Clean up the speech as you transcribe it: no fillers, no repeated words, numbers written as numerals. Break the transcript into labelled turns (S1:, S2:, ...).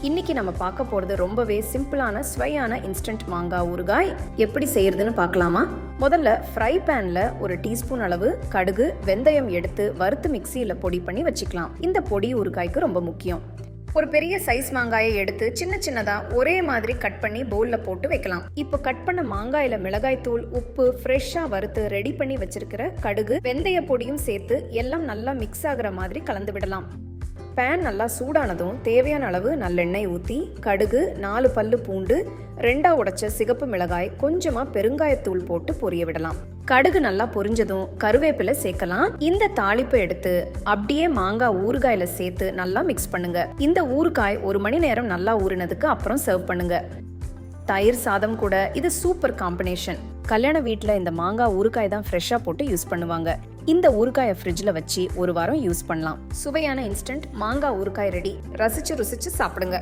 S1: இன்னைக்கு நம்ம பார்க்க போகிறது ரொம்பவே சிம்பிளான ஸ்வையான இன்ஸ்டன்ட் மாங்காய் ஊறுகாய். எப்படி செய்யறதுன்னு பார்க்கலாமா? முதல்ல ஃப்ரை பேனில் ஒரு டீஸ்பூன் அளவு கடுகு வெந்தயம் எடுத்து வறுத்து மிக்சியில் பொடி பண்ணி வச்சுக்கலாம். இந்த பொடி ஊறுகாய்க்கு ரொம்ப முக்கியம். ஒரு பெரிய சைஸ் மாங்காயை எடுத்து சின்ன சின்னதாக ஒரே மாதிரி கட் பண்ணி பவுலில் போட்டு வைக்கலாம். இப்போ கட் பண்ண மாங்காயில் மிளகாய் தூள், உப்பு, ஃப்ரெஷ்ஷாக வறுத்து ரெடி பண்ணி வச்சிருக்கிற கடுகு வெந்தய பொடியும் சேர்த்து எல்லாம் நல்லா மிக்ஸ் ஆகிற மாதிரி கலந்து விடலாம். பேன் நல்லா சூடானதும் தேவையான அளவு நல்லெண்ணெய் ஊற்றி கடுகு, 4 பல்லு பூண்டு, 2 உடைச்ச சிகப்பு மிளகாய், கொஞ்சமாக பெருங்காயத்தூள் போட்டு பொரிய விடலாம். கடுகு நல்லா பொரிஞ்சதும் கருவேப்பிலை சேர்க்கலாம். இந்த தாளிப்பை எடுத்து அப்படியே மாங்காய் ஊறுகாயில் சேர்த்து நல்லா மிக்ஸ் பண்ணுங்க. இந்த ஊறுகாய் 1 மணி நேரம் நல்லா ஊறினதுக்கு அப்புறம் சர்வ் பண்ணுங்க. தயிர் சாதம் கூட இது சூப்பர் காம்பினேஷன். கல்யாண வீட்டில் இந்த மாங்காய் ஊறுகாய் தான் ஃப்ரெஷ்ஷாக போட்டு யூஸ் பண்ணுவாங்க. இந்த ஊறுகாயை ஃப்ரிட்ஜில் வச்சு 1 வாரம் யூஸ் பண்ணலாம். சுவையான இன்ஸ்டன்ட் மாங்காய் ஊறுகாய் ரெடி. ரசிச்சு ருசிச்சு சாப்பிடுங்க.